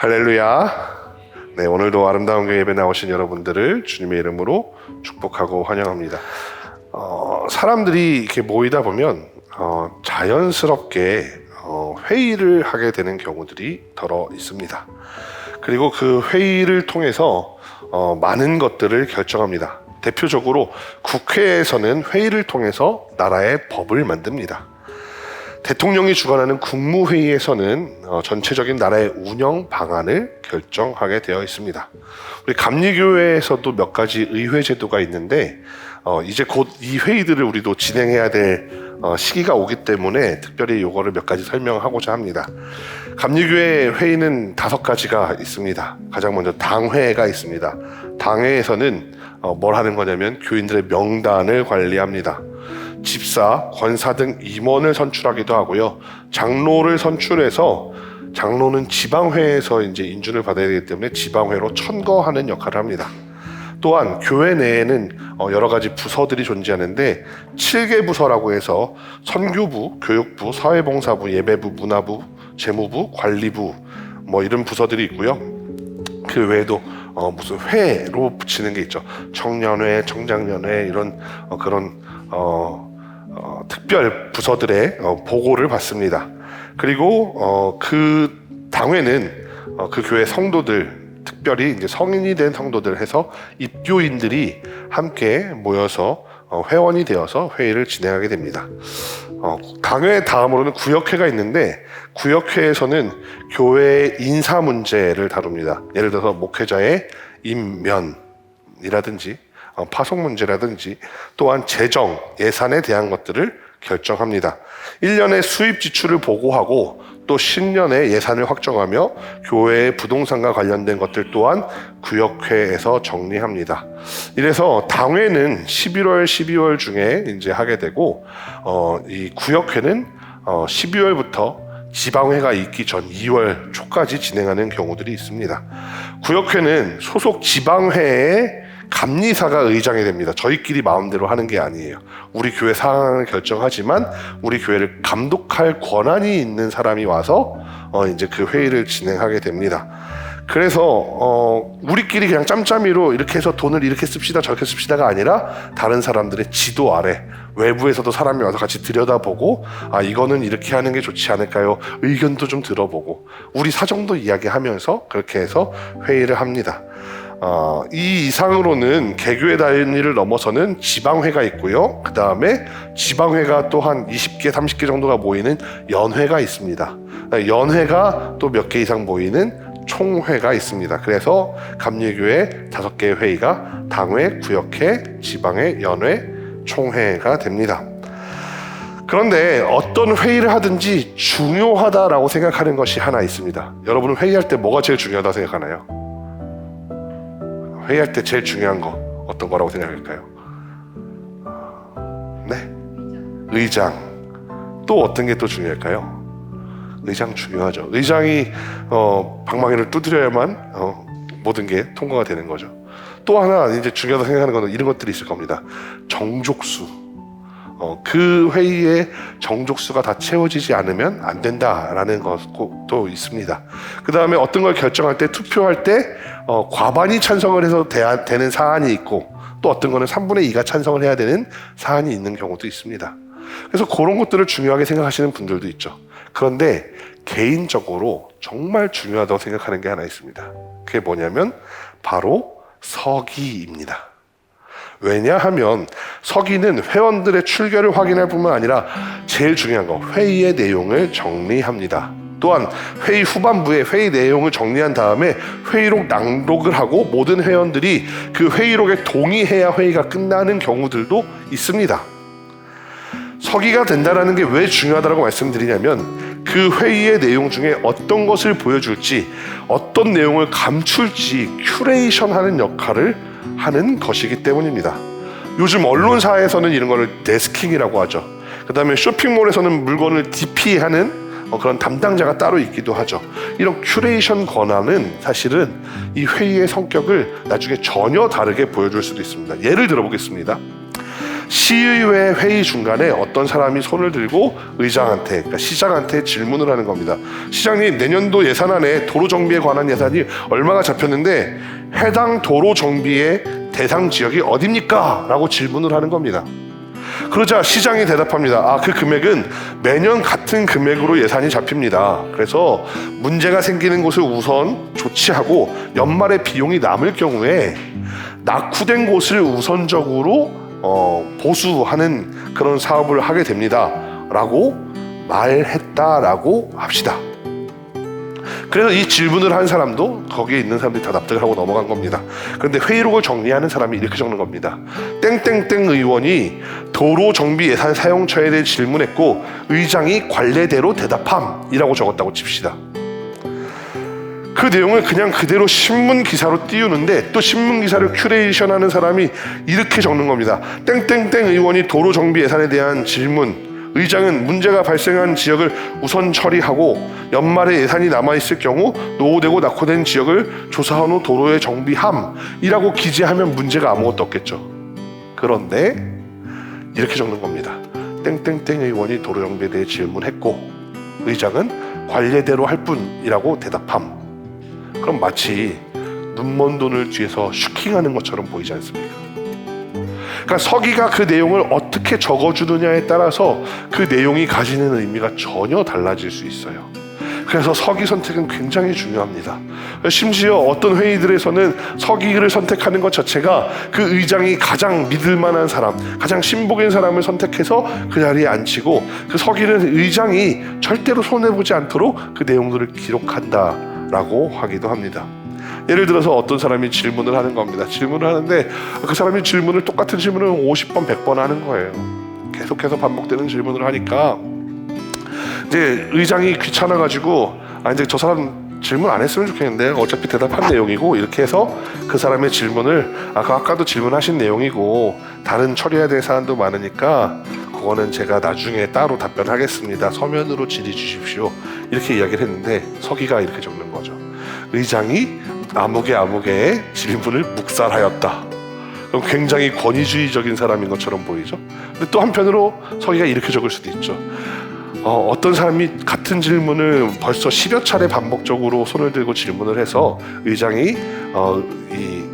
할렐루야. 네, 오늘도 아름다운 교회 예배 나오신 여러분들을 주님의 이름으로 축복하고 환영합니다. 사람들이 이렇게 모이다 보면 자연스럽게 회의를 하게 되는 경우들이 더러 있습니다. 그리고 그 회의를 통해서 많은 것들을 결정합니다. 대표적으로 국회에서는 회의를 통해서 나라의 법을 만듭니다. 대통령이 주관하는 국무회의에서는 전체적인 나라의 운영 방안을 결정하게 되어 있습니다. 우리 감리교회에서도 몇 가지 의회 제도가 있는데 이제 곧 이 회의들을 우리도 진행해야 될 시기가 오기 때문에 특별히 이거를 몇 가지 설명하고자 합니다. 감리교회 회의는 5가지가 있습니다. 가장 먼저 당회가 있습니다. 당회에서는 뭘 하는 거냐면 교인들의 명단을 관리합니다. 집사, 권사 등 임원을 선출하기도 하고요. 장로를 선출해서 장로는 지방회에서 이제 인준을 받아야 되기 때문에 지방회로 천거하는 역할을 합니다. 또한 교회 내에는 여러 가지 부서들이 존재하는데 7개 부서라고 해서 선교부, 교육부, 사회봉사부, 예배부, 문화부, 재무부, 관리부 뭐 이런 부서들이 있고요. 그 외에도 무슨 회로 붙이는 게 있죠. 청년회, 청장년회 이런 그런 특별 부서들의 보고를 받습니다. 그리고 그 당회는 그 교회 성도들, 특별히 이제 성인이 된 성도들 해서 입교인들이 함께 모여서 회원이 되어서 회의를 진행하게 됩니다. 당회 다음으로는 구역회가 있는데 구역회에서는 교회의 인사 문제를 다룹니다. 예를 들어서 목회자의 임면이라든지 파송 문제라든지 또한 재정, 예산에 대한 것들을 결정합니다. 1년의 수입 지출을 보고하고 또 신년의 예산을 확정하며 교회의 부동산과 관련된 것들 또한 구역회에서 정리합니다. 이래서 당회는 11월, 12월 중에 이제 하게 되고 이 구역회는 12월부터 지방회가 있기 전 2월 초까지 진행하는 경우들이 있습니다. 구역회는 소속 지방회에 감리사가 의장이 됩니다. 저희끼리 마음대로 하는 게 아니에요. 우리 교회 상황을 결정하지만 우리 교회를 감독할 권한이 있는 사람이 와서 이제 그 회의를 진행하게 됩니다. 그래서 우리끼리 그냥 짬짬이로 이렇게 해서 돈을 이렇게 씁시다 저렇게 씁시다가 아니라 다른 사람들의 지도 아래 외부에서도 사람이 와서 같이 들여다보고 이거는 이렇게 하는 게 좋지 않을까요? 의견도 좀 들어보고 우리 사정도 이야기하면서 그렇게 해서 회의를 합니다. 이 이상으로는 개교회 단위를 넘어서는 지방회가 있고요. 그 다음에 지방회가 또 한 20개, 30개 정도가 모이는 연회가 있습니다. 연회가 또 몇 개 이상 모이는 총회가 있습니다. 그래서 감리교회 5개의 회의가 당회, 구역회, 지방회, 연회, 총회가 됩니다. 그런데 어떤 회의를 하든지 중요하다라고 생각하는 것이 하나 있습니다. 여러분은 회의할 때 뭐가 제일 중요하다고 생각하나요? 회의할 때 제일 중요한 거 어떤 거라고 생각할까요? 네? 의장. 또 어떤 게 또 중요할까요? 의장 중요하죠. 의장이 방망이를 두드려야만 모든 게 통과가 되는 거죠. 또 하나 이제 중요하다고 생각하는 건 이런 것들이 있을 겁니다. 정족수. 그 회의에 정족수가 다 채워지지 않으면 안 된다라는 것도 있습니다. 그 다음에 어떤 걸 결정할 때 투표할 때 과반이 찬성을 해서 되는 사안이 있고 또 어떤 거는 3분의 2가 찬성을 해야 되는 사안이 있는 경우도 있습니다. 그래서 그런 것들을 중요하게 생각하시는 분들도 있죠. 그런데 개인적으로 정말 중요하다고 생각하는 게 하나 있습니다. 그게 뭐냐면 바로 서기입니다. 왜냐하면 서기는 회원들의 출결을 확인할 뿐만 아니라 제일 중요한 거 회의의 내용을 정리합니다. 또한 회의 후반부에 회의 내용을 정리한 다음에 회의록 낭독을 하고 모든 회원들이 그 회의록에 동의해야 회의가 끝나는 경우들도 있습니다. 서기가 된다는 게 왜 중요하다고 말씀드리냐면 그 회의의 내용 중에 어떤 것을 보여줄지 어떤 내용을 감출지 큐레이션하는 역할을 하는 것이기 때문입니다. 요즘 언론사에서는 이런 거를 데스킹이라고 하죠. 그 다음에 쇼핑몰에서는 물건을 DP하는 그런 담당자가 따로 있기도 하죠. 이런 큐레이션 권한은 사실은 이 회의의 성격을 나중에 전혀 다르게 보여줄 수도 있습니다. 예를 들어 보겠습니다. 시의회 회의 중간에 어떤 사람이 손을 들고 의장한테, 그러니까 시장한테 질문을 하는 겁니다. 시장님, 내년도 예산안에 도로 정비에 관한 예산이 얼마가 잡혔는데 해당 도로 정비의 대상 지역이 어딥니까? 라고 질문을 하는 겁니다. 그러자 시장이 대답합니다. 그 금액은 매년 같은 금액으로 예산이 잡힙니다. 그래서 문제가 생기는 곳을 우선 조치하고 연말에 비용이 남을 경우에 낙후된 곳을 우선적으로 보수하는 그런 사업을 하게 됩니다. 라고 말했다라고 합시다. 그래서 이 질문을 한 사람도 거기에 있는 사람들이 다 납득을 하고 넘어간 겁니다. 그런데 회의록을 정리하는 사람이 이렇게 적는 겁니다. 땡땡땡 의원이 도로 정비 예산 사용처에 대해 질문했고 의장이 관례대로 대답함이라고 적었다고 칩시다. 그 내용을 그냥 그대로 신문 기사로 띄우는데 또 신문 기사를 큐레이션하는 사람이 이렇게 적는 겁니다. 땡땡땡 의원이 도로 정비 예산에 대한 질문, 의장은 문제가 발생한 지역을 우선 처리하고 연말에 예산이 남아있을 경우 노후되고 낙후된 지역을 조사한 후 도로의 정비함이라고 기재하면 문제가 아무것도 없겠죠. 그런데 이렇게 적는 겁니다. 땡땡땡 의원이 도로 정비에 대해 질문했고 의장은 관례대로 할 뿐이라고 대답함. 그럼 마치 눈먼 돈을 뒤에서 슈킹하는 것처럼 보이지 않습니까? 그러니까 서기가 그 내용을 어떻게 적어주느냐에 따라서 그 내용이 가지는 의미가 전혀 달라질 수 있어요. 그래서 서기 선택은 굉장히 중요합니다. 심지어 어떤 회의들에서는 서기를 선택하는 것 자체가 그 의장이 가장 믿을 만한 사람, 가장 신복인 사람을 선택해서 그 자리에 앉히고 그 서기는 의장이 절대로 손해보지 않도록 그 내용들을 기록한다라고 하기도 합니다. 예를 들어서 어떤 사람이 질문을 하는 겁니다. 질문을 하는데 그 사람이 똑같은 질문을 50번, 100번 하는 거예요. 계속해서 반복되는 질문을 하니까 이제 의장이 귀찮아가지고 이제 저 사람 질문 안 했으면 좋겠는데 어차피 대답한 내용이고 이렇게 해서 그 사람의 질문을 아까도 질문하신 내용이고 다른 처리해야 될 사안도 많으니까 그거는 제가 나중에 따로 답변하겠습니다. 서면으로 질의 주십시오. 이렇게 이야기를 했는데 서기가 이렇게 적는 거죠. 의장이 아무개의 질문을 묵살하였다. 그럼 굉장히 권위주의적인 사람인 것처럼 보이죠. 근데 또 한편으로 서기가 이렇게 적을 수도 있죠. 어떤 사람이 같은 질문을 벌써 10여 차례 반복적으로 손을 들고 질문을 해서 의장이 이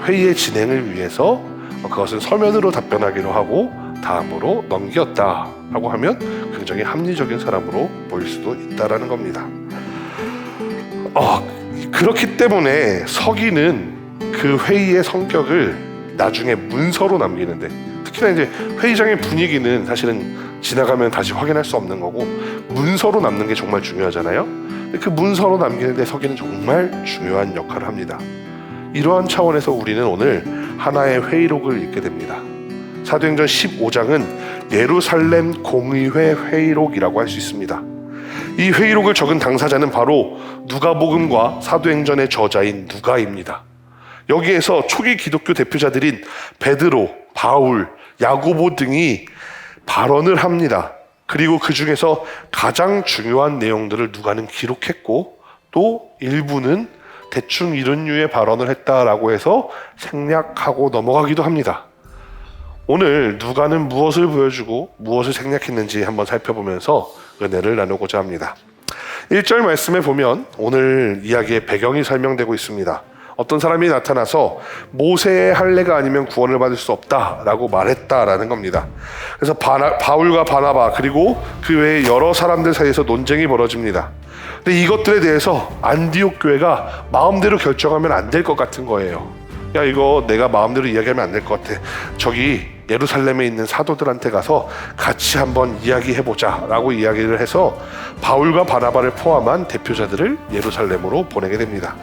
회의의 진행을 위해서 그것은 서면으로 답변하기로 하고 다음으로 넘겼다라고 하면 굉장히 합리적인 사람으로 보일 수도 있다라는 겁니다. 그렇기 때문에 서기는 그 회의의 성격을 나중에 문서로 남기는데, 특히나 이제 회의장의 분위기는 사실은 지나가면 다시 확인할 수 없는 거고 문서로 남는 게 정말 중요하잖아요. 그 문서로 남기는데 서기는 정말 중요한 역할을 합니다. 이러한 차원에서 우리는 오늘 하나의 회의록을 읽게 됩니다. 사도행전 15장은 예루살렘 공의회 회의록이라고 할 수 있습니다. 이 회의록을 적은 당사자는 바로 누가복음과 사도행전의 저자인 누가입니다. 여기에서 초기 기독교 대표자들인 베드로, 바울, 야고보 등이 발언을 합니다. 그리고 그 중에서 가장 중요한 내용들을 누가는 기록했고 또 일부는 대충 이런 류의 발언을 했다라고 해서 생략하고 넘어가기도 합니다. 오늘 누가는 무엇을 보여주고 무엇을 생략했는지 한번 살펴보면서 은혜를 나누고자 합니다. 1절 말씀에 보면 오늘 이야기의 배경이 설명되고 있습니다. 어떤 사람이 나타나서 모세의 할례가 아니면 구원을 받을 수 없다라고 말했다라는 겁니다. 그래서 바울과 바나바 그리고 그 외에 여러 사람들 사이에서 논쟁이 벌어집니다. 근데 이것들에 대해서 안디옥 교회가 마음대로 결정하면 안 될 것 같은 거예요. 야, 이거 내가 마음대로 이야기하면 안 될 것 같아. 저기 예루살렘에 있는 사도들한테 가서 같이 한번 이야기해보자 라고 이야기를 해서 바울과 바나바를 포함한 대표자들을 예루살렘으로 보내게 됩니다.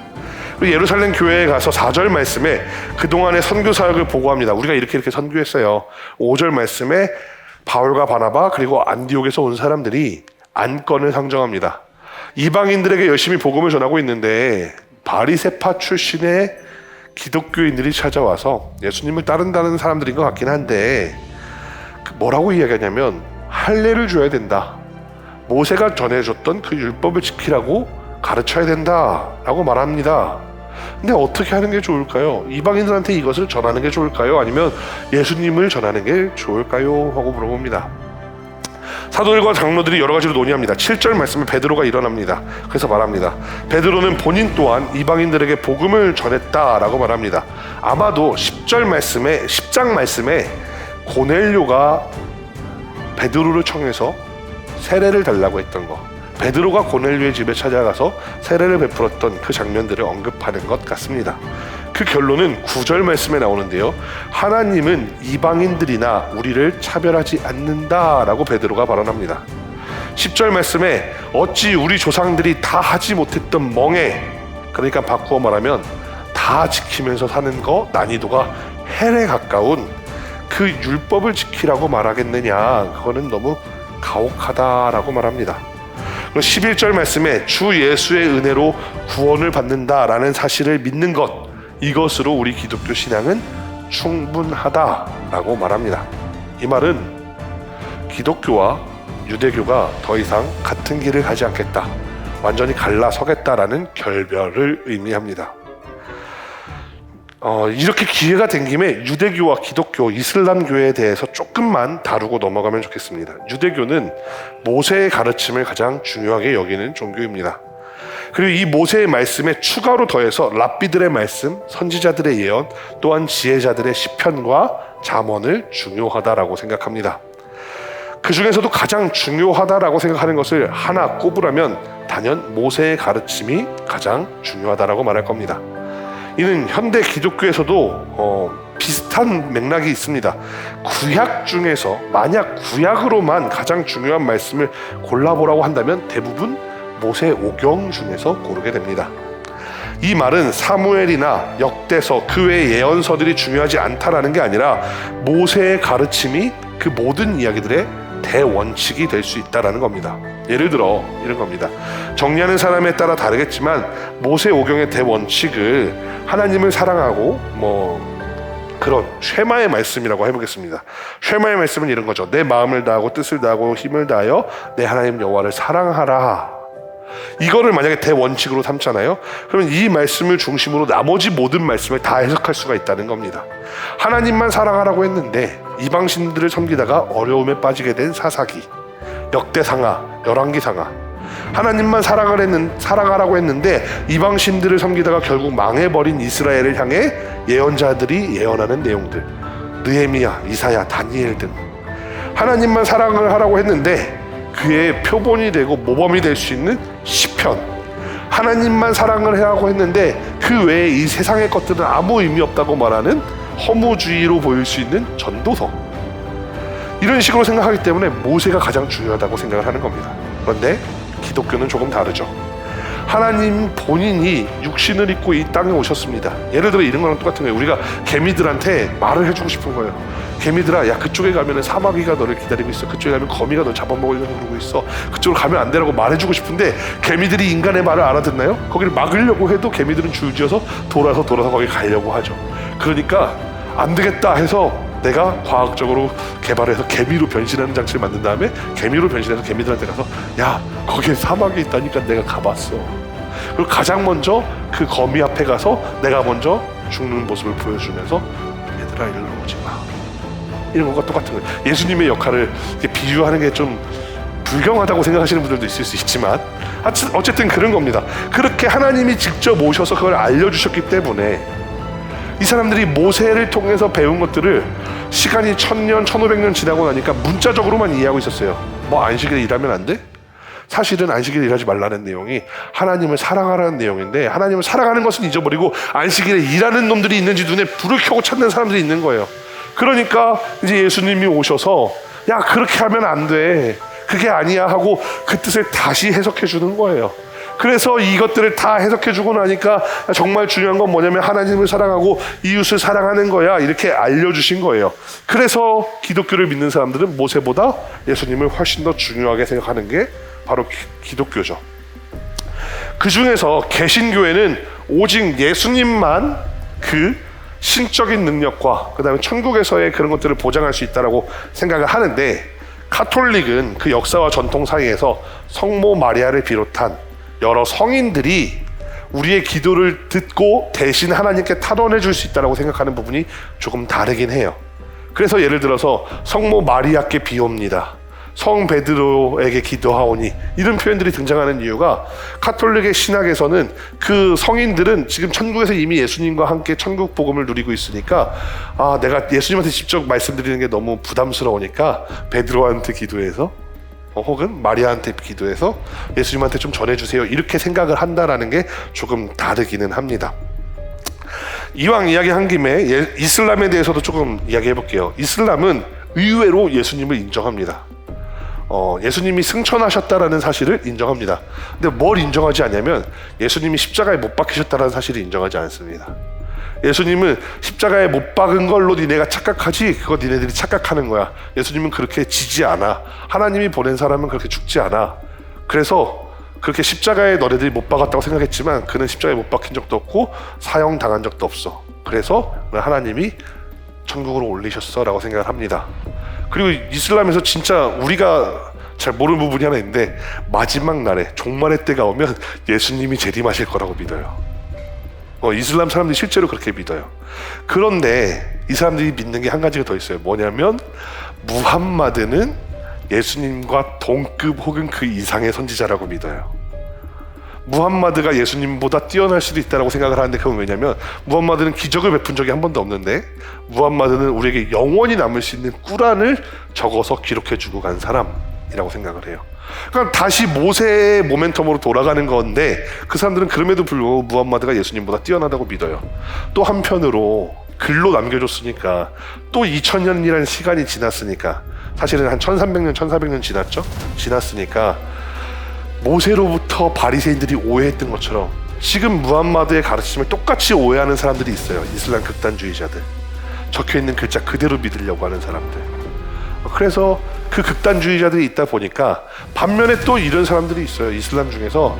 그리고 예루살렘 교회에 가서 4절 말씀에 그동안의 선교 사역을 보고합니다. 우리가 이렇게 선교했어요. 5절 말씀에 바울과 바나바 그리고 안디옥에서 온 사람들이 안건을 상정합니다. 이방인들에게 열심히 복음을 전하고 있는데 바리새파 출신의 기독교인들이 찾아와서 예수님을 따른다는 사람들인 것 같긴 한데 뭐라고 이야기하냐면 할례를 줘야 된다. 모세가 전해줬던 그 율법을 지키라고 가르쳐야 된다라고 말합니다. 근데 어떻게 하는 게 좋을까요? 이방인들한테 이것을 전하는 게 좋을까요? 아니면 예수님을 전하는 게 좋을까요? 하고 물어봅니다. 사도들과 장로들이 여러 가지로 논의합니다. 7절 말씀에 베드로가 일어납니다. 그래서 말합니다. 베드로는 본인 또한 이방인들에게 복음을 전했다라고 말합니다. 아마도 10장 말씀에 고넬료가 베드로를 청해서 세례를 달라고 했던 거, 베드로가 고넬료의 집에 찾아가서 세례를 베풀었던 그 장면들을 언급하는 것 같습니다. 그 결론은 9절 말씀에 나오는데요. 하나님은 이방인들이나 우리를 차별하지 않는다라고 베드로가 발언합니다. 10절 말씀에 어찌 우리 조상들이 다 하지 못했던 멍에, 그러니까 바꾸어 말하면 다 지키면서 사는 거 난이도가 헬에 가까운 그 율법을 지키라고 말하겠느냐, 그거는 너무 가혹하다라고 말합니다. 11절 말씀에 주 예수의 은혜로 구원을 받는다라는 사실을 믿는 것, 이것으로 우리 기독교 신앙은 충분하다라고 말합니다. 이 말은 기독교와 유대교가 더 이상 같은 길을 가지 않겠다, 완전히 갈라서겠다라는 결별을 의미합니다. 이렇게 기회가 된 김에 유대교와 기독교, 이슬람교에 대해서 조금만 다루고 넘어가면 좋겠습니다. 유대교는 모세의 가르침을 가장 중요하게 여기는 종교입니다. 그리고 이 모세의 말씀에 추가로 더해서 랍비들의 말씀, 선지자들의 예언, 또한 지혜자들의 시편과 잠언을 중요하다라고 생각합니다. 그 중에서도 가장 중요하다라고 생각하는 것을 하나 꼽으라면 단연 모세의 가르침이 가장 중요하다라고 말할 겁니다. 이는 현대 기독교에서도 비슷한 맥락이 있습니다. 구약 중에서 만약 구약으로만 가장 중요한 말씀을 골라보라고 한다면 대부분 모세 오경 중에서 고르게 됩니다. 이 말은 사무엘이나 역대서 그 외의 예언서들이 중요하지 않다라는 게 아니라 모세의 가르침이 그 모든 이야기들의 대원칙이 될 수 있다라는 겁니다. 예를 들어 이런 겁니다. 정리하는 사람에 따라 다르겠지만 모세 오경의 대원칙을 하나님을 사랑하고 그런 쉐마의 말씀이라고 해보겠습니다. 쉐마의 말씀은 이런 거죠. 내 마음을 다하고 뜻을 다하고 힘을 다하여 내 하나님 여호와를 사랑하라. 이거를 만약에 대원칙으로 삼잖아요. 그러면 이 말씀을 중심으로 나머지 모든 말씀을 다 해석할 수가 있다는 겁니다. 하나님만 사랑하라고 했는데 이방신들을 섬기다가 어려움에 빠지게 된 사사기, 역대상하, 열왕기상하. 하나님만 사랑하라고 했는데 이방신들을 섬기다가 결국 망해버린 이스라엘을 향해 예언자들이 예언하는 내용들, 느헤미야, 이사야, 다니엘 등. 하나님만 사랑을 하라고 했는데 그의 표본이 되고 모범이 될 수 있는 시편, 하나님만 사랑을 하라고 했는데 그 외에 이 세상의 것들은 아무 의미 없다고 말하는 허무주의로 보일 수 있는 전도서. 이런 식으로 생각하기 때문에 모세가 가장 중요하다고 생각을 하는 겁니다. 그런데 기독교는 조금 다르죠. 하나님 본인이 육신을 입고 이 땅에 오셨습니다. 예를 들어 이런 거랑 똑같은 거예요. 우리가 개미들한테 말을 해주고 싶은 거예요. 개미들아, 야 그쪽에 가면은 사마귀가 너를 기다리고 있어. 그쪽에 가면 거미가 너 잡아먹으려고 그러고 있어. 그쪽으로 가면 안 되라고 말해주고 싶은데 개미들이 인간의 말을 알아듣나요? 거기를 막으려고 해도 개미들은 줄지어서 돌아서 거기 가려고 하죠. 그러니까 안 되겠다 해서 내가 과학적으로 개발해서 개미로 변신하는 장치를 만든 다음에 개미로 변신해서 개미들한테 가서 야 거기에 사막이 있다니까 내가 가봤어. 그리고 가장 먼저 그 거미 앞에 가서 내가 먼저 죽는 모습을 보여주면서 얘들아 일로 오지 마. 이런 것과 똑같은 거예요. 예수님의 역할을 비유하는 게 좀 불경하다고 생각하시는 분들도 있을 수 있지만 어쨌든 그런 겁니다. 그렇게 하나님이 직접 오셔서 그걸 알려주셨기 때문에 이 사람들이 모세를 통해서 배운 것들을 시간이 1000년, 1500년 지나고 나니까 문자적으로만 이해하고 있었어요. 뭐 안식일에 일하면 안 돼? 사실은 안식일에 일하지 말라는 내용이 하나님을 사랑하라는 내용인데 하나님을 사랑하는 것은 잊어버리고 안식일에 일하는 놈들이 있는지 눈에 불을 켜고 찾는 사람들이 있는 거예요. 그러니까 이제 예수님이 오셔서 야 그렇게 하면 안 돼. 그게 아니야 하고 그 뜻을 다시 해석해 주는 거예요. 그래서 이것들을 다 해석해주고 나니까 정말 중요한 건 뭐냐면 하나님을 사랑하고 이웃을 사랑하는 거야 이렇게 알려주신 거예요. 그래서 기독교를 믿는 사람들은 모세보다 예수님을 훨씬 더 중요하게 생각하는 게 바로 기독교죠. 그 중에서 개신교회는 오직 예수님만 그 신적인 능력과 그 다음에 천국에서의 그런 것들을 보장할 수 있다고 생각을 하는데 카톨릭은 그 역사와 전통 사이에서 성모 마리아를 비롯한 여러 성인들이 우리의 기도를 듣고 대신 하나님께 탈원해 줄 수 있다고 생각하는 부분이 조금 다르긴 해요. 그래서 예를 들어서 성모 마리아께 비옵니다, 성 베드로에게 기도하오니, 이런 표현들이 등장하는 이유가 가톨릭의 신학에서는 그 성인들은 지금 천국에서 이미 예수님과 함께 천국 복음을 누리고 있으니까 내가 예수님한테 직접 말씀드리는 게 너무 부담스러우니까 베드로한테 기도해서 혹은 마리아한테 기도해서 예수님한테 좀 전해주세요, 이렇게 생각을 한다라는 게 조금 다르기는 합니다. 이왕 이야기한 김에 이슬람에 대해서도 조금 이야기해 볼게요. 이슬람은 의외로 예수님을 인정합니다. 예수님이 승천하셨다라는 사실을 인정합니다. 근데 뭘 인정하지 않냐면 예수님이 십자가에 못 박히셨다는 사실을 인정하지 않습니다. 예수님은 십자가에 못 박은 걸로 니네가 착각하지, 그거 니네들이 착각하는 거야. 예수님은 그렇게 지지 않아. 하나님이 보낸 사람은 그렇게 죽지 않아. 그래서 그렇게 십자가에 너네들이 못 박았다고 생각했지만 그는 십자가에 못 박힌 적도 없고 사형당한 적도 없어. 그래서 하나님이 천국으로 올리셨어 라고 생각을 합니다. 그리고 이슬람에서 진짜 우리가 잘 모르는 부분이 하나 있는데, 마지막 날에 종말의 때가 오면 예수님이 재림하실 거라고 믿어요. 이슬람 사람들이 실제로 그렇게 믿어요. 그런데 이 사람들이 믿는 게 한 가지가 더 있어요. 뭐냐면 무함마드는 예수님과 동급 혹은 그 이상의 선지자라고 믿어요. 무함마드가 예수님보다 뛰어날 수도 있다고 생각을 하는데, 그건 왜냐면 무함마드는 기적을 베푼 적이 한 번도 없는데, 무함마드는 우리에게 영원히 남을 수 있는 꾸란을 적어서 기록해주고 간 사람이라고 생각을 해요. 그러니까 다시 모세의 모멘텀으로 돌아가는 건데, 그 사람들은 그럼에도 불구하고 무함마드가 예수님보다 뛰어나다고 믿어요. 또 한편으로 글로 남겨줬으니까, 또 2000년이라는 시간이 지났으니까, 사실은 한 1300년, 1400년 지났으니까 모세로부터 바리새인들이 오해했던 것처럼 지금 무함마드의 가르침을 똑같이 오해하는 사람들이 있어요. 이슬람 극단주의자들, 적혀있는 글자 그대로 믿으려고 하는 사람들. 그래서 그 극단주의자들이 있다 보니까 반면에 또 이런 사람들이 있어요. 이슬람 중에서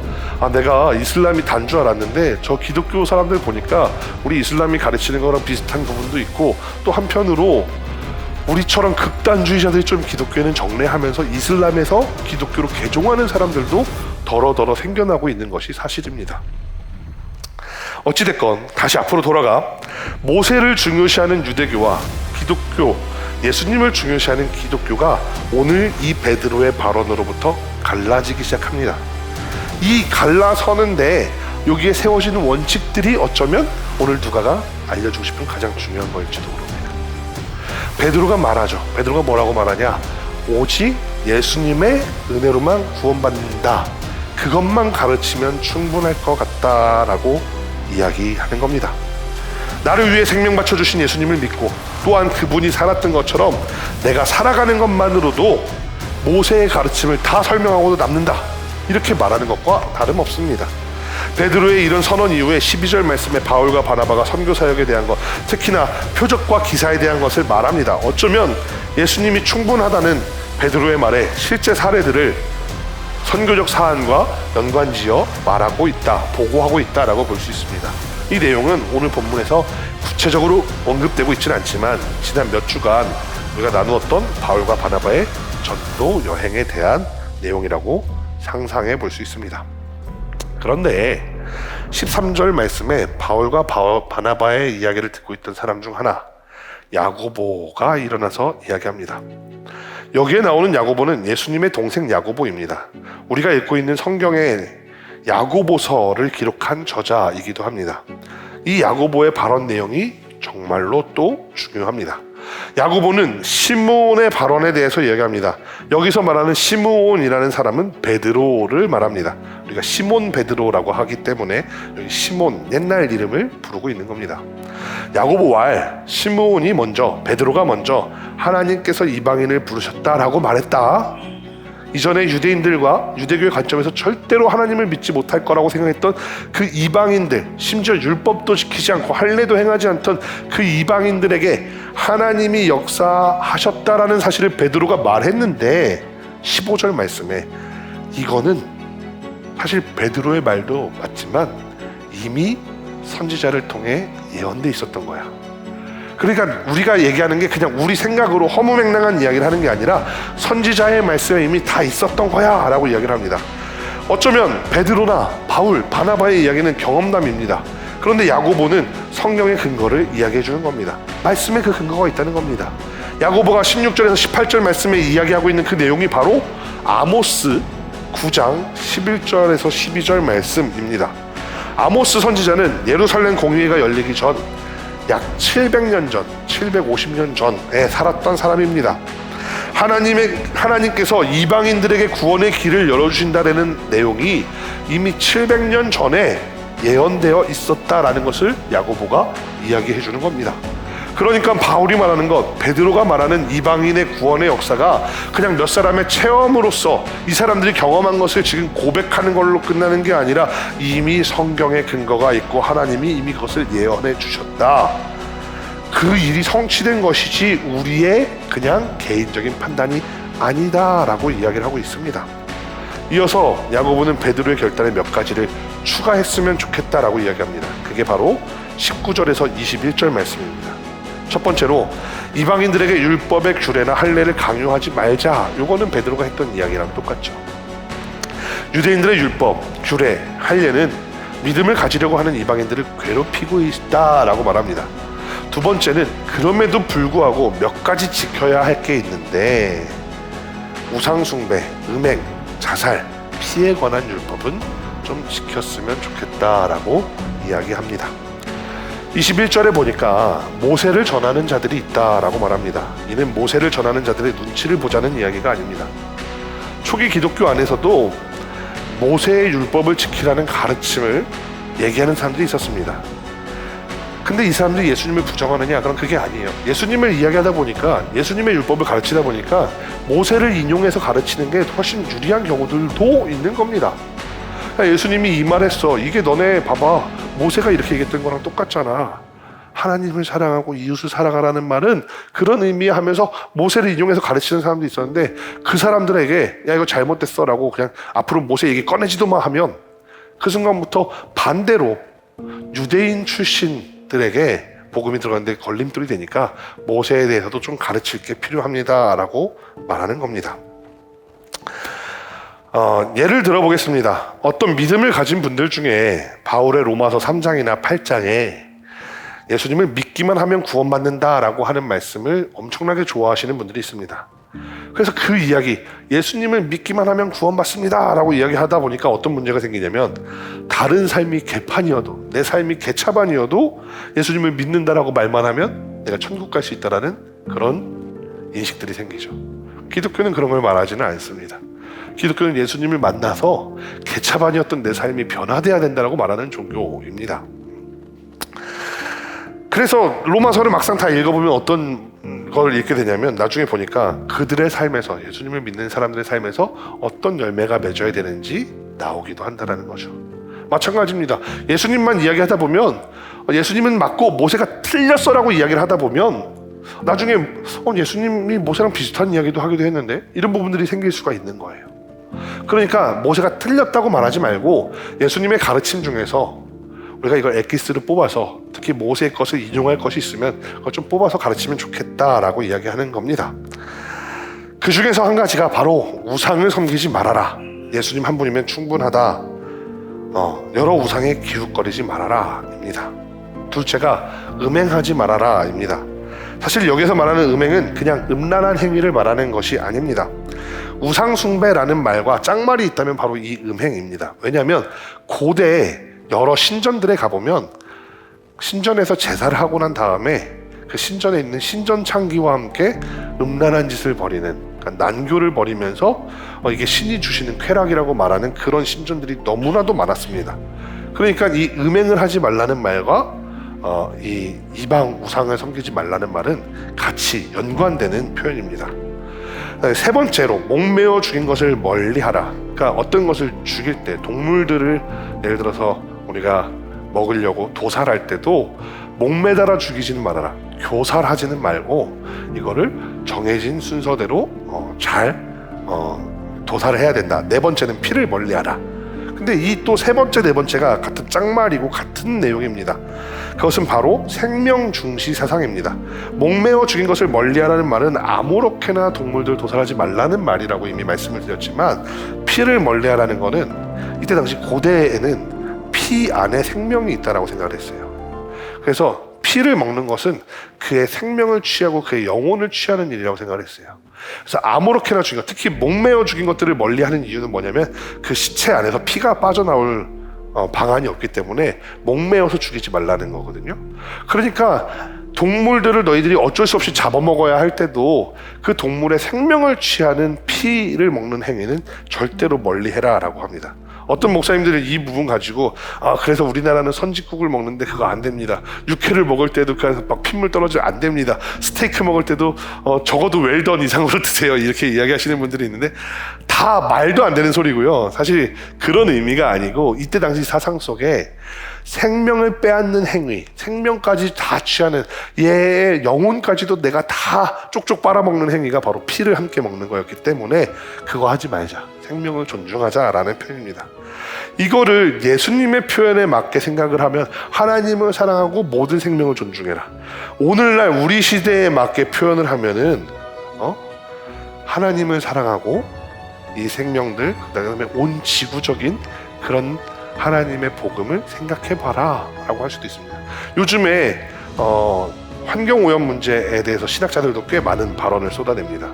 내가 이슬람이 단 줄 알았는데 저 기독교 사람들 보니까 우리 이슬람이 가르치는 거랑 비슷한 부분도 있고, 또 한편으로 우리처럼 극단주의자들이 좀 기독교에는 정례하면서 이슬람에서 기독교로 개종하는 사람들도 더러더러 생겨나고 있는 것이 사실입니다. 어찌됐건 다시 앞으로 돌아가 모세를 중요시하는 유대교와 기독교, 예수님을 중요시하는 기독교가 오늘 이 베드로의 발언으로부터 갈라지기 시작합니다. 이 갈라서는데 여기에 세워지는 원칙들이 어쩌면 오늘 누가가 알려주고 싶은 가장 중요한 거일지도 모릅니다. 베드로가 말하죠. 베드로가 뭐라고 말하냐? 오직 예수님의 은혜로만 구원받는다, 그것만 가르치면 충분할 것 같다라고 이야기하는 겁니다. 나를 위해 생명 바쳐주신 예수님을 믿고 또한 그분이 살았던 것처럼 내가 살아가는 것만으로도 모세의 가르침을 다 설명하고도 남는다, 이렇게 말하는 것과 다름없습니다. 베드로의 이런 선언 이후에 12절 말씀에 바울과 바나바가 선교 사역에 대한 것, 특히나 표적과 기사에 대한 것을 말합니다. 어쩌면 예수님이 충분하다는 베드로의 말에 실제 사례들을 선교적 사안과 연관지어 말하고 있다, 보고하고 있다라고 볼 수 있습니다. 이 내용은 오늘 본문에서 구체적으로 언급되고 있지는 않지만 지난 몇 주간 우리가 나누었던 바울과 바나바의 전도 여행에 대한 내용이라고 상상해 볼 수 있습니다. 그런데 13절 말씀에 바울과 바나바의 이야기를 듣고 있던 사람 중 하나, 야고보가 일어나서 이야기합니다. 여기에 나오는 야고보는 예수님의 동생 야고보입니다. 우리가 읽고 있는 성경의 야고보서를 기록한 저자이기도 합니다. 이 야고보의 발언 내용이 정말로 또 중요합니다. 야고보는 시므온의 발언에 대해서 이야기합니다. 여기서 말하는 시므온이라는 사람은 베드로를 말합니다. 우리가 시몬 베드로라고 하기 때문에 여기 시몬, 옛날 이름을 부르고 있는 겁니다. 야고보 왈 시므온이 먼저, 베드로가 먼저 하나님께서 이방인을 부르셨다라고 말했다. 이전에 유대인들과 유대교의 관점에서 절대로 하나님을 믿지 못할 거라고 생각했던 그 이방인들, 심지어 율법도 지키지 않고 할례도 행하지 않던 그 이방인들에게 하나님이 역사하셨다라는 사실을 베드로가 말했는데 15절 말씀에 이거는 사실 베드로의 말도 맞지만 이미 선지자를 통해 예언돼 있었던 거야. 그러니까 우리가 얘기하는 게 그냥 우리 생각으로 허무맹랑한 이야기를 하는 게 아니라 선지자의 말씀에 이미 다 있었던 거야 라고 이야기를 합니다. 어쩌면 베드로나 바울, 바나바의 이야기는 경험담입니다. 그런데 야고보는 성경의 근거를 이야기해 주는 겁니다. 말씀에 그 근거가 있다는 겁니다. 야고보가 16절에서 18절 말씀에 이야기하고 있는 그 내용이 바로 아모스 9장 11절에서 12절 말씀입니다. 아모스 선지자는 예루살렘 공의회가 열리기 전 약 700년 전, 750년 전에 살았던 사람입니다. 하나님께서 이방인들에게 구원의 길을 열어주신다는 내용이 이미 700년 전에 예언되어 있었다라는 것을 야고보가 이야기해 주는 겁니다. 그러니까 바울이 말하는 것, 베드로가 말하는 이방인의 구원의 역사가 그냥 몇 사람의 체험으로서 이 사람들이 경험한 것을 지금 고백하는 걸로 끝나는 게 아니라 이미 성경에 근거가 있고 하나님이 이미 그것을 예언해 주셨다. 그 일이 성취된 것이지 우리의 그냥 개인적인 판단이 아니다라고 이야기를 하고 있습니다. 이어서 야고보는 베드로의 결단에 몇 가지를 추가했으면 좋겠다라고 이야기합니다. 그게 바로 19절에서 21절 말씀입니다. 첫 번째로 이방인들에게 율법의 규례나 할례를 강요하지 말자. 요거는 베드로가 했던 이야기랑 똑같죠. 유대인들의 율법, 규례, 할례는 믿음을 가지려고 하는 이방인들을 괴롭히고 있다라고 말합니다. 두 번째는 그럼에도 불구하고 몇 가지 지켜야 할 게 있는데 우상숭배, 음행, 자살, 피에 관한 율법은 좀 지켰으면 좋겠다라고 이야기합니다. 21절에 보니까 모세를 전하는 자들이 있다라고 말합니다. 이는 모세를 전하는 자들의 눈치를 보자는 이야기가 아닙니다. 초기 기독교 안에서도 모세의 율법을 지키라는 가르침을 얘기하는 사람들이 있었습니다. 근데 이 사람들이 예수님을 부정하느냐? 그럼 그게 아니에요. 예수님을 이야기하다 보니까, 예수님의 율법을 가르치다 보니까 모세를 인용해서 가르치는 게 훨씬 유리한 경우들도 있는 겁니다. 예수님이 이 말했어. 이게 너네 봐봐. 모세가 이렇게 얘기했던 거랑 똑같잖아. 하나님을 사랑하고 이웃을 사랑하라는 말은 그런 의미하면서 모세를 인용해서 가르치는 사람도 있었는데 그 사람들에게 야 이거 잘못됐어 라고 그냥 앞으로 모세 얘기 꺼내지도 마 하면 그 순간부터 반대로 유대인 출신들에게 복음이 들어갔는데 걸림돌이 되니까 모세에 대해서도 좀 가르칠 게 필요합니다 라고 말하는 겁니다. 예를 들어보겠습니다. 어떤 믿음을 가진 분들 중에 바울의 로마서 3장이나 8장에 예수님을 믿기만 하면 구원받는다라고 하는 말씀을 엄청나게 좋아하시는 분들이 있습니다. 그래서 그 이야기, 예수님을 믿기만 하면 구원받습니다 라고 이야기하다 보니까 어떤 문제가 생기냐면 다른 삶이 개판이어도, 내 삶이 개차반이어도 예수님을 믿는다라고 말만 하면 내가 천국 갈 수 있다라는 그런 인식들이 생기죠. 기독교는 그런 걸 말하지는 않습니다. 기독교는 예수님을 만나서 개차반이었던 내 삶이 변화돼야 된다고 말하는 종교입니다. 그래서 로마서를 막상 다 읽어보면 어떤 걸 읽게 되냐면 나중에 보니까 그들의 삶에서, 예수님을 믿는 사람들의 삶에서 어떤 열매가 맺어야 되는지 나오기도 한다는 거죠. 마찬가지입니다. 예수님만 이야기하다 보면 예수님은 맞고 모세가 틀렸어라고 이야기를 하다 보면 나중에 예수님이 모세랑 비슷한 이야기도 하기도 했는데 이런 부분들이 생길 수가 있는 거예요. 그러니까 모세가 틀렸다고 말하지 말고 예수님의 가르침 중에서 우리가 이걸 엑기스를 뽑아서 특히 모세의 것을 인용할 것이 있으면 그걸 좀 뽑아서 가르치면 좋겠다라고 이야기하는 겁니다. 그 중에서 한 가지가 바로 우상을 섬기지 말아라. 예수님 한 분이면 충분하다. 여러 우상에 기웃거리지 말아라 입니다. 둘째가 음행하지 말아라 입니다. 사실 여기서 말하는 음행은 그냥 음란한 행위를 말하는 것이 아닙니다. 우상숭배라는 말과 짝말이 있다면 바로 이 음행입니다. 왜냐하면 고대 여러 신전들에 가보면 신전에서 제사를 하고 난 다음에 그 신전에 있는 신전창기와 함께 음란한 짓을 벌이는, 그러니까 난교를 벌이면서 이게 신이 주시는 쾌락이라고 말하는 그런 신전들이 너무나도 많았습니다. 그러니까 이 음행을 하지 말라는 말과 이 이방 우상을 섬기지 말라는 말은 같이 연관되는 표현입니다. 세 번째로 목매어 죽인 것을 멀리하라. 그러니까 어떤 것을 죽일 때 동물들을 예를 들어서 우리가 먹으려고 도살할 때도 목매달아 죽이지는 말아라. 교살하지는 말고 이거를 정해진 순서대로 잘 도살을 해야 된다. 네 번째는 피를 멀리하라. 근데 이 또 세 번째, 네 번째가 같은 짝말이고 같은 내용입니다. 그것은 바로 생명 중시 사상입니다. 목매어 죽인 것을 멀리하라는 말은 아무렇게나 동물들 도살하지 말라는 말이라고 이미 말씀을 드렸지만, 피를 멀리하라는 거는 이때 당시 고대에는 피 안에 생명이 있다라고 생각을 했어요. 그래서 피를 먹는 것은 그의 생명을 취하고 그의 영혼을 취하는 일이라고 생각을 했어요. 그래서 아무렇게나 죽인 것, 특히 목매어 죽인 것들을 멀리하는 이유는 뭐냐면 그 시체 안에서 피가 빠져나올 방안이 없기 때문에 목매어서 죽이지 말라는 거거든요. 그러니까 동물들을 너희들이 어쩔 수 없이 잡아먹어야 할 때도 그 동물의 생명을 취하는 피를 먹는 행위는 절대로 멀리해라 라고 합니다. 어떤 목사님들은 이 부분 가지고 그래서 우리나라는 선짓국을 먹는데 그거 안 됩니다. 육회를 먹을 때도 그냥 막 핏물 떨어지면 안 됩니다. 스테이크 먹을 때도 적어도 웰던 이상으로 드세요. 이렇게 이야기하시는 분들이 있는데 다 말도 안 되는 소리고요. 사실 그런 의미가 아니고 이때 당시 사상 속에 생명을 빼앗는 행위, 생명까지 다 취하는, 얘의 영혼까지도 내가 다 쪽쪽 빨아먹는 행위가 바로 피를 함께 먹는 거였기 때문에 그거 하지 말자, 생명을 존중하자라는 표현입니다. 이거를 예수님의 표현에 맞게 생각을 하면 하나님을 사랑하고 모든 생명을 존중해라. 오늘날 우리 시대에 맞게 표현을 하면은 하나님을 사랑하고 이 생명들, 그다음에 온 지구적인 그런 하나님의 복음을 생각해봐라 라고 할 수도 있습니다. 요즘에 환경오염 문제에 대해서 신학자들도 꽤 많은 발언을 쏟아냅니다.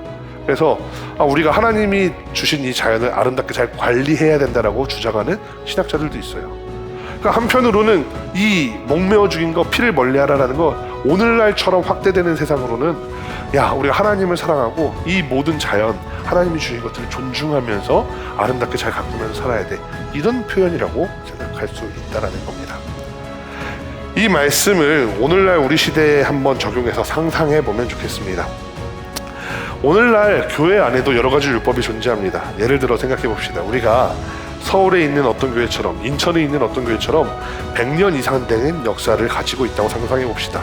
그래서 우리가 하나님이 주신 이 자연을 아름답게 잘 관리해야 된다라고 주장하는 신학자들도 있어요. 그러니까 한편으로는 이 목매어 죽인 거, 피를 멀리하라라는 거, 오늘날처럼 확대되는 세상으로는 우리가 하나님을 사랑하고 이 모든 자연, 하나님이 주신 것들을 존중하면서 아름답게 잘 가꾸면서 살아야 돼, 이런 표현이라고 생각할 수 있다라는 겁니다. 이 말씀을 오늘날 우리 시대에 한번 적용해서 상상해 보면 좋겠습니다. 오늘날 교회 안에도 여러 가지 율법이 존재합니다. 예를 들어 생각해 봅시다. 우리가 서울에 있는 어떤 교회처럼, 인천에 있는 어떤 교회처럼 100년 이상 된 역사를 가지고 있다고 상상해 봅시다.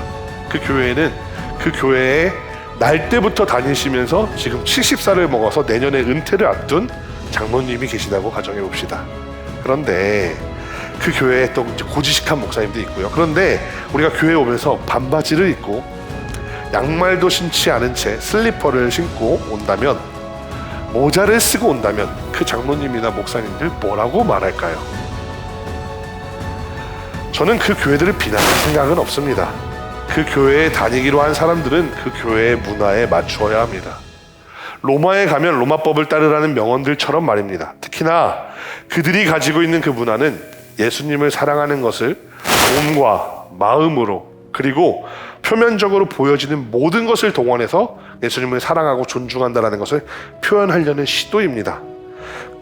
그 교회는 그 교회에 날 때부터 다니시면서 지금 70살을 먹어서 내년에 은퇴를 앞둔 장로님이 계시다고 가정해 봅시다. 그런데 그 교회에 또 이제 고지식한 목사님도 있고요. 그런데 우리가 교회에 오면서 반바지를 입고 양말도 신지 않은 채 슬리퍼를 신고 온다면, 모자를 쓰고 온다면 그 장로님이나 목사님들 뭐라고 말할까요? 저는 그 교회들을 비난할 생각은 없습니다. 그 교회에 다니기로 한 사람들은 그 교회의 문화에 맞추어야 합니다. 로마에 가면 로마법을 따르라는 명언들처럼 말입니다. 특히나 그들이 가지고 있는 그 문화는 예수님을 사랑하는 것을 몸과 마음으로, 그리고 표면적으로 보여지는 모든 것을 동원해서 예수님을 사랑하고 존중한다는 것을 표현하려는 시도입니다.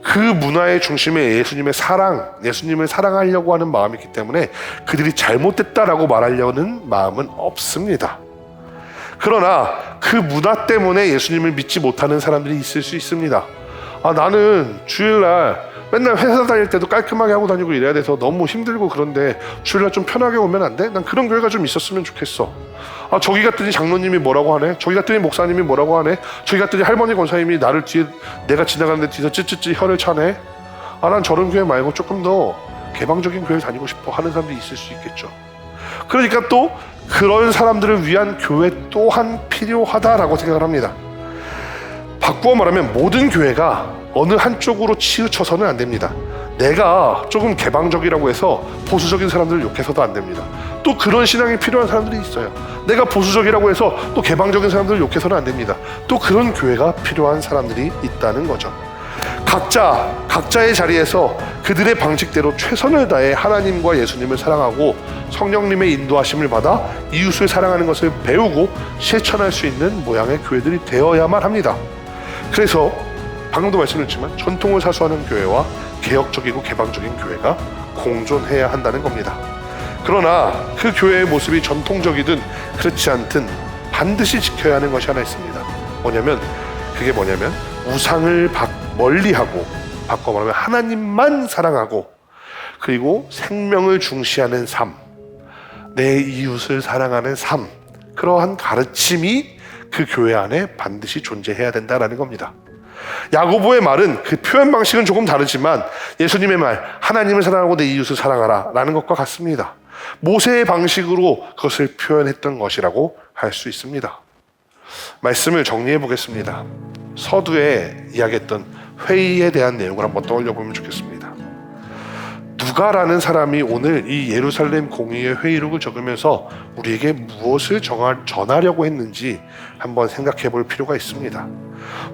그 문화의 중심에 예수님의 사랑, 예수님을 사랑하려고 하는 마음이 있기 때문에 그들이 잘못됐다라고 말하려는 마음은 없습니다. 그러나 그 문화 때문에 예수님을 믿지 못하는 사람들이 있을 수 있습니다. 나는 주일날 맨날 회사 다닐 때도 깔끔하게 하고 다니고 이래야 돼서 너무 힘들고, 그런데 주일날 좀 편하게 오면 안 돼? 난 그런 교회가 좀 있었으면 좋겠어. 저기 갔더니 장로님이 뭐라고 하네? 저기 갔더니 목사님이 뭐라고 하네? 저기 갔더니 할머니 권사님이 나를 뒤에, 내가 지나가는데 뒤에서 찌찌찌 혀를 차네? 난 저런 교회 말고 조금 더 개방적인 교회 다니고 싶어 하는 사람들이 있을 수 있겠죠. 그러니까 또 그런 사람들을 위한 교회 또한 필요하다라고 생각을 합니다. 바꾸어 말하면 모든 교회가 어느 한쪽으로 치우쳐서는 안 됩니다. 내가 조금 개방적이라고 해서 보수적인 사람들을 욕해서도 안 됩니다. 또 그런 신앙이 필요한 사람들이 있어요. 내가 보수적이라고 해서 또 개방적인 사람들을 욕해서는 안 됩니다. 또 그런 교회가 필요한 사람들이 있다는 거죠. 각자의 자리에서 그들의 방식대로 최선을 다해 하나님과 예수님을 사랑하고 성령님의 인도하심을 받아 이웃을 사랑하는 것을 배우고 실천할 수 있는 모양의 교회들이 되어야만 합니다. 그래서 방금도 말씀드렸지만 전통을 사수하는 교회와 개혁적이고 개방적인 교회가 공존해야 한다는 겁니다. 그러나 그 교회의 모습이 전통적이든 그렇지 않든 반드시 지켜야 하는 것이 하나 있습니다. 그게 뭐냐면 우상을 멀리하고, 바꿔 말하면 하나님만 사랑하고, 그리고 생명을 중시하는 삶, 내 이웃을 사랑하는 삶, 그러한 가르침이 그 교회 안에 반드시 존재해야 된다는 겁니다. 야고보의 말은 그 표현 방식은 조금 다르지만 예수님의 말, 하나님을 사랑하고 내 이웃을 사랑하라 라는 것과 같습니다. 모세의 방식으로 그것을 표현했던 것이라고 할 수 있습니다. 말씀을 정리해 보겠습니다. 서두에 이야기했던 회의에 대한 내용을 한번 떠올려 보면 좋겠습니다. 누가라는 사람이 오늘 이 예루살렘 공의의 회의록을 적으면서 우리에게 무엇을 전하려고 했는지 한번 생각해 볼 필요가 있습니다.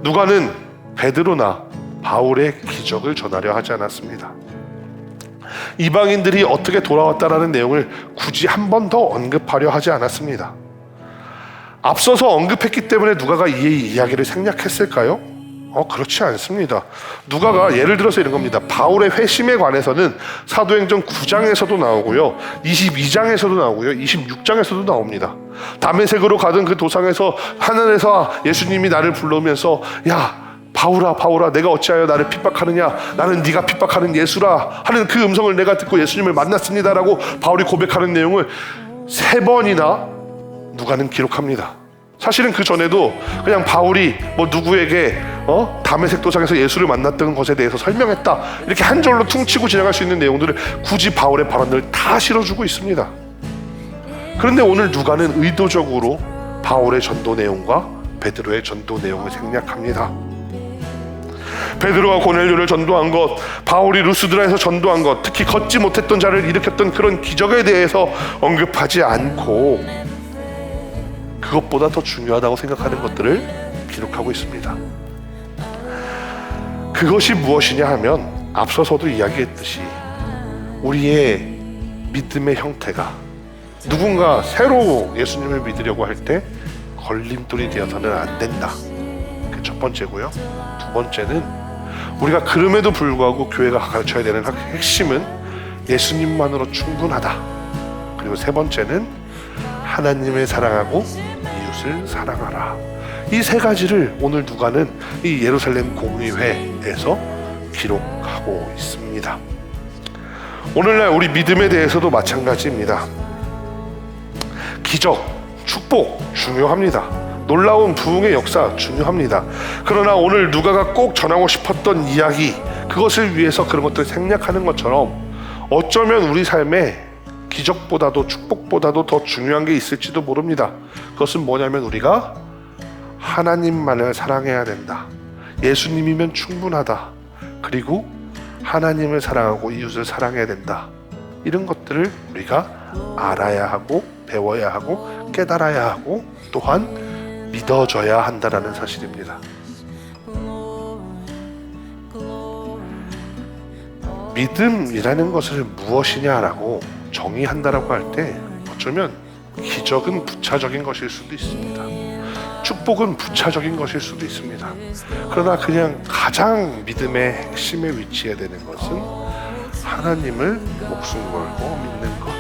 누가는 베드로나 바울의 기적을 전하려 하지 않았습니다. 이방인들이 어떻게 돌아왔다라는 내용을 굳이 한 번 더 언급하려 하지 않았습니다. 앞서서 언급했기 때문에 누가가 이 이야기를 생략했을까요? 그렇지 않습니다. 누가가 예를 들어서 이런 겁니다. 바울의 회심에 관해서는 사도행전 9장에서도 나오고요, 22장에서도 나오고요, 26장에서도 나옵니다. 다메섹으로 가던 그 도상에서 하늘에서 예수님이 나를 불러오면서 야 바울아 내가 어찌하여 나를 핍박하느냐, 나는 네가 핍박하는 예수라 하는 그 음성을 내가 듣고 예수님을 만났습니다라고 바울이 고백하는 내용을 3번이나 누가는 기록합니다. 사실은 그 전에도 그냥 바울이 누구에게 다메섹 도상에서 예수를 만났던 것에 대해서 설명했다 이렇게 한 절로 퉁치고 지나갈 수 있는 내용들을 굳이 바울의 발언들을 다 실어주고 있습니다. 그런데 오늘 누가는 의도적으로 바울의 전도 내용과 베드로의 전도 내용을 생략합니다. 베드로가 고넬료를 전도한 것, 바울이 루스드라에서 전도한 것, 특히 걷지 못했던 자를 일으켰던 그런 기적에 대해서 언급하지 않고 그것보다 더 중요하다고 생각하는 것들을 기록하고 있습니다. 그것이 무엇이냐 하면 앞서서도 이야기했듯이 우리의 믿음의 형태가 누군가 새로 예수님을 믿으려고 할 때 걸림돌이 되어서는 안 된다. 그게 첫 번째고요. 두 번째는 우리가 그럼에도 불구하고 교회가 가르쳐야 되는 핵심은 예수님만으로 충분하다. 그리고 세 번째는 하나님을 사랑하고 이웃을 사랑하라. 이 3가지를 오늘 누가는 이 예루살렘 공의회에서 기록하고 있습니다. 오늘날 우리 믿음에 대해서도 마찬가지입니다. 기적, 축복 중요합니다. 놀라운 부흥의 역사 중요합니다. 그러나 오늘 누가가 꼭 전하고 싶었던 이야기, 그것을 위해서 그런 것들을 생략하는 것처럼 어쩌면 우리 삶에 기적보다도 축복보다도 더 중요한 게 있을지도 모릅니다. 그것은 뭐냐면 우리가 하나님만을 사랑해야 된다. 예수님이면 충분하다. 그리고 하나님을 사랑하고 이웃을 사랑해야 된다. 이런 것들을 우리가 알아야 하고 배워야 하고 깨달아야 하고 또한 믿어져야 한다라는 사실입니다. 믿음이라는 것을 무엇이냐라고 정의한다라고 할 때 어쩌면 기적은 부차적인 것일 수도 있습니다. 축복은 부차적인 것일 수도 있습니다. 그러나 그냥 가장 믿음의 핵심에 위치해야 되는 것은 하나님을 목숨 걸고 믿는 것,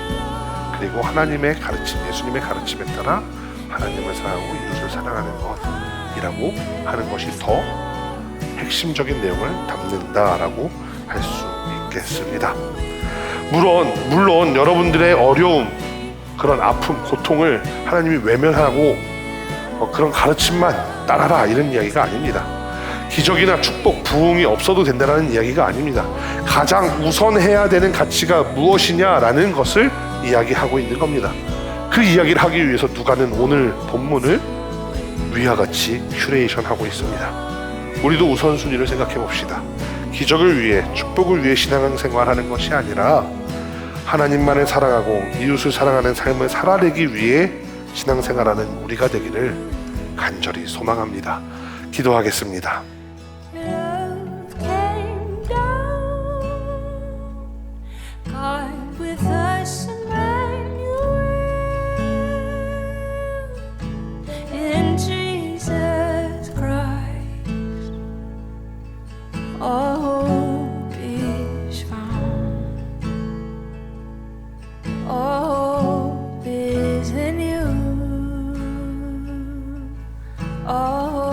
그리고 하나님의 가르침, 예수님의 가르침에 따라 하나님을 사랑하고 이웃을 사랑하는 것이라고 하는 것이 더 핵심적인 내용을 담는다라고 할 수 있겠습니다. 물론 여러분들의 어려움, 그런 아픔, 고통을 하나님이 외면하고 그런 가르침만 따라라 이런 이야기가 아닙니다. 기적이나 축복, 부흥이 없어도 된다는 이야기가 아닙니다. 가장 우선해야 되는 가치가 무엇이냐라는 것을 이야기하고 있는 겁니다. 그 이야기를 하기 위해서 누가는 오늘 본문을 위와 같이 큐레이션하고 있습니다. 우리도 우선순위를 생각해 봅시다. 기적을 위해, 축복을 위해 신앙생활하는 것이 아니라 하나님만을 사랑하고 이웃을 사랑하는 삶을 살아내기 위해 신앙생활하는 우리가 되기를 간절히 소망합니다. 기도하겠습니다. Oh